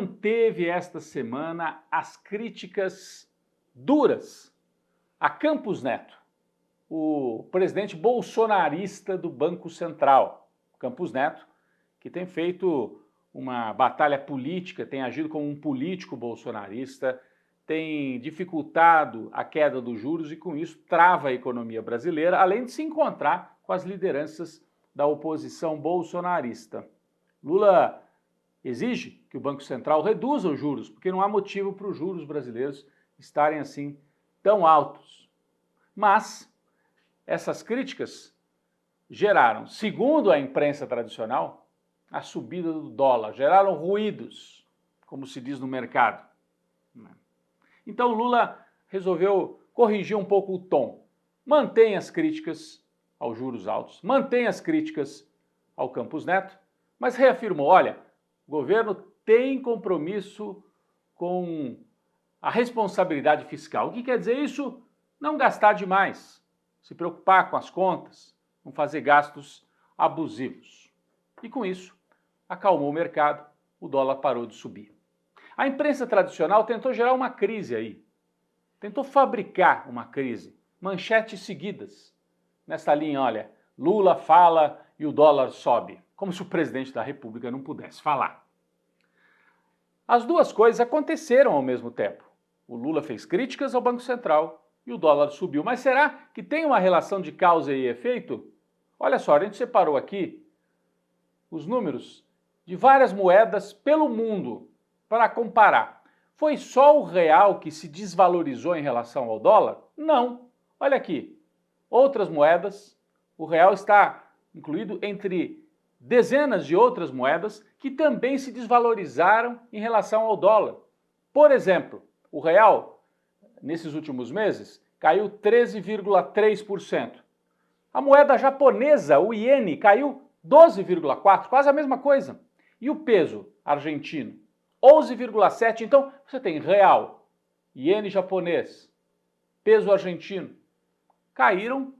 manteve esta semana as críticas duras a Campos Neto, o presidente bolsonarista do Banco Central. Campos Neto, que tem feito uma batalha política, tem agido como um político bolsonarista, tem dificultado a queda dos juros e com isso trava a economia brasileira, além de se encontrar com as lideranças da oposição bolsonarista. Lula exige que o Banco Central reduza os juros, porque não há motivo para os juros brasileiros estarem assim tão altos. Mas essas críticas geraram, segundo a imprensa tradicional, a subida do dólar, geraram ruídos, como se diz no mercado. Então Lula resolveu corrigir um pouco o tom, mantém as críticas aos juros altos, mantém as críticas ao Campos Neto, mas reafirmou, olha, o governo tem compromisso com a responsabilidade fiscal. O que quer dizer isso? Não gastar demais, se preocupar com as contas, não fazer gastos abusivos. E com isso, acalmou o mercado, o dólar parou de subir. A imprensa tradicional tentou gerar uma crise aí, tentou fabricar uma crise, manchetes seguidas. Nessa linha, olha, Lula fala e o dólar sobe, como se o presidente da República não pudesse falar. As duas coisas aconteceram ao mesmo tempo. O Lula fez críticas ao Banco Central e o dólar subiu. Mas será que tem uma relação de causa e efeito? Olha só, a gente separou aqui os números de várias moedas pelo mundo para comparar. Foi só o real que se desvalorizou em relação ao dólar? Não. Olha aqui, outras moedas, o real está incluído entre dezenas de outras moedas que também se desvalorizaram em relação ao dólar. Por exemplo, o real, nesses últimos meses, caiu 13,3%. A moeda japonesa, o iene, caiu 12,4%, quase a mesma coisa. E o peso argentino, 11,7%. Então, você tem real, iene japonês, peso argentino, caíram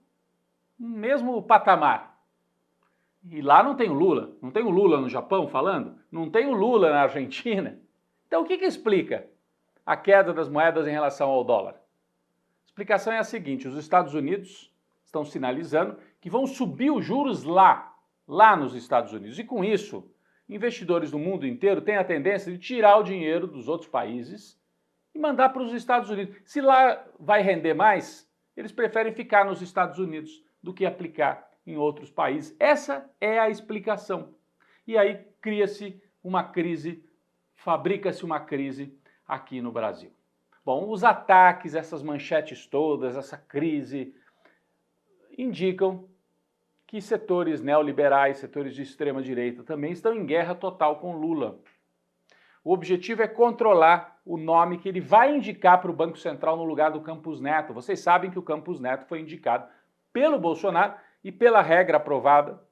no mesmo patamar. E lá não tem o Lula, não tem o Lula no Japão falando, não tem o Lula na Argentina. Então o que explica a queda das moedas em relação ao dólar? A explicação é a seguinte, os Estados Unidos estão sinalizando que vão subir os juros lá nos Estados Unidos. E com isso, investidores do mundo inteiro têm a tendência de tirar o dinheiro dos outros países e mandar para os Estados Unidos. Se lá vai render mais, eles preferem ficar nos Estados Unidos do que aplicar em outros países. Essa é a explicação. E aí cria-se uma crise, fabrica-se uma crise aqui no Brasil. Bom, os ataques, essas manchetes todas, essa crise, indicam que setores neoliberais, setores de extrema-direita também estão em guerra total com Lula. O objetivo é controlar o nome que ele vai indicar para o Banco Central no lugar do Campos Neto. Vocês sabem que o Campos Neto foi indicado pelo Bolsonaro e pela regra aprovada,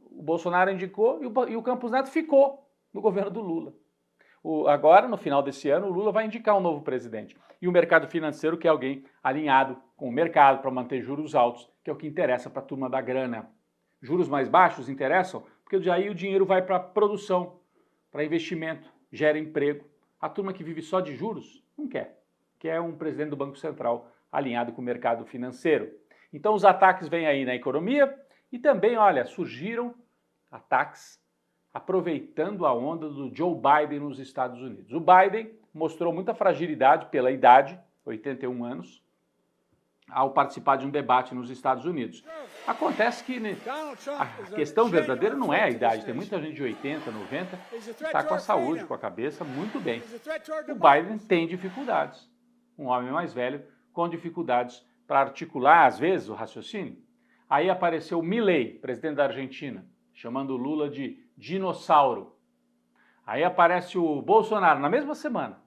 o Bolsonaro indicou e o Campos Neto ficou no governo do Lula. Agora, no final desse ano, o Lula vai indicar um novo presidente. E o mercado financeiro quer alguém alinhado com o mercado para manter juros altos, que é o que interessa para a turma da grana. Juros mais baixos interessam, porque aí o dinheiro vai para produção, para investimento, gera emprego. A turma que vive só de juros não quer. Quer um presidente do Banco Central alinhado com o mercado financeiro. Então os ataques vêm aí na economia e também, olha, surgiram ataques aproveitando a onda do Joe Biden nos Estados Unidos. O Biden mostrou muita fragilidade pela idade, 81 anos, ao participar de um debate nos Estados Unidos. Acontece que a questão verdadeira não é a idade, tem muita gente de 80, 90 que está com a saúde, com a cabeça muito bem. O Biden tem dificuldades, um homem mais velho com dificuldades para articular, às vezes, o raciocínio. Aí apareceu Milei, presidente da Argentina, chamando o Lula de dinossauro. Aí aparece o Bolsonaro, na mesma semana,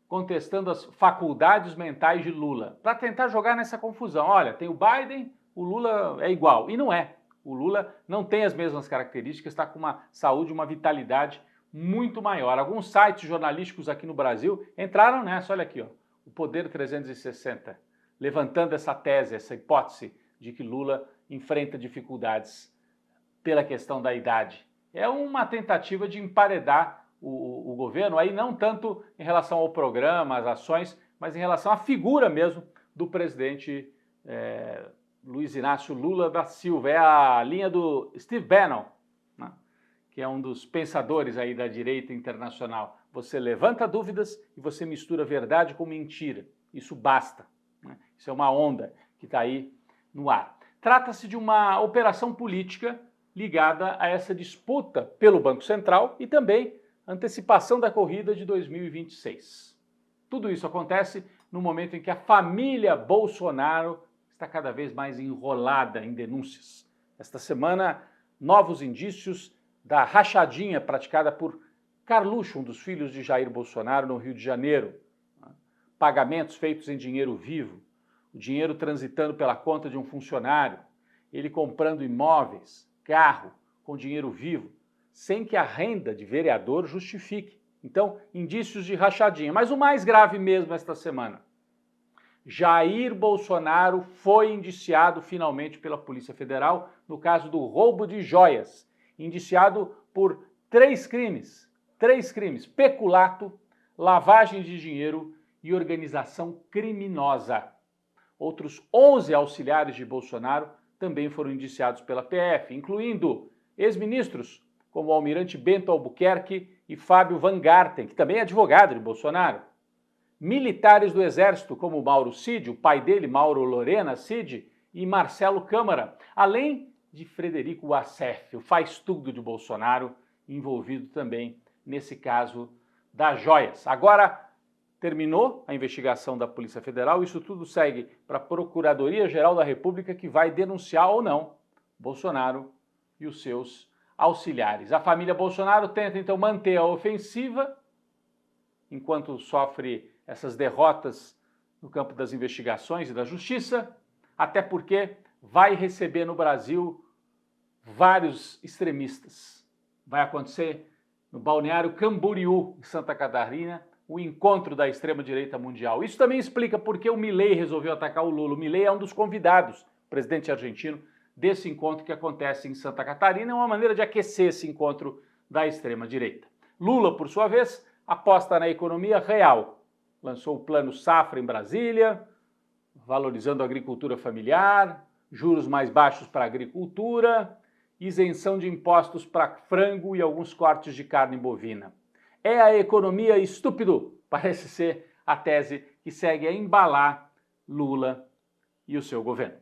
contestando as faculdades mentais de Lula, para tentar jogar nessa confusão. Olha, tem o Biden, o Lula é igual. E não é. O Lula não tem as mesmas características, está com uma saúde, uma vitalidade muito maior. Alguns sites jornalísticos aqui no Brasil entraram nessa, olha aqui, ó, o Poder 360, levantando essa tese, essa hipótese de que Lula enfrenta dificuldades pela questão da idade. É uma tentativa de emparedar o governo, aí não tanto em relação ao programa, às ações, mas em relação à figura mesmo do presidente Luiz Inácio Lula da Silva. É a linha do Steve Bannon, né, que é um dos pensadores aí da direita internacional. Você levanta dúvidas e você mistura verdade com mentira. Isso basta, né? Isso é uma onda que está aí no ar. Trata-se de uma operação política ligada a essa disputa pelo Banco Central e também antecipação da corrida de 2026. Tudo isso acontece no momento em que a família Bolsonaro está cada vez mais enrolada em denúncias. Esta semana, novos indícios da rachadinha praticada por Carluxo, um dos filhos de Jair Bolsonaro, no Rio de Janeiro. Pagamentos feitos em dinheiro vivo, o dinheiro transitando pela conta de um funcionário, ele comprando imóveis, carro, com dinheiro vivo, sem que a renda de vereador justifique. Então, indícios de rachadinha. Mas o mais grave mesmo esta semana, Jair Bolsonaro foi indiciado finalmente pela Polícia Federal no caso do roubo de joias, indiciado por três crimes, peculato, lavagem de dinheiro e organização criminosa. Outros 11 auxiliares de Bolsonaro também foram indiciados pela PF, incluindo ex-ministros como o almirante Bento Albuquerque e Fábio Van Garten, que também é advogado de Bolsonaro. Militares do Exército como Mauro Cid, o pai dele, Mauro Lorena Cid, e Marcelo Câmara, além de Frederico Wassef, o faz-tudo de Bolsonaro, envolvido também nesse caso das joias. Agora, terminou a investigação da Polícia Federal, isso tudo segue para a Procuradoria-Geral da República, que vai denunciar ou não Bolsonaro e os seus auxiliares. A família Bolsonaro tenta, então, manter a ofensiva, enquanto sofre essas derrotas no campo das investigações e da justiça, até porque vai receber no Brasil vários extremistas. Vai acontecer no Balneário Camboriú, em Santa Catarina, o encontro da extrema-direita mundial. Isso também explica por que o Milei resolveu atacar o Lula. O Milei é um dos convidados, presidente argentino, desse encontro que acontece em Santa Catarina. É uma maneira de aquecer esse encontro da extrema-direita. Lula, por sua vez, aposta na economia real. Lançou o Plano Safra em Brasília, valorizando a agricultura familiar, juros mais baixos para a agricultura, isenção de impostos para frango e alguns cortes de carne bovina. É a economia estúpido, parece ser a tese que segue a embalar Lula e o seu governo.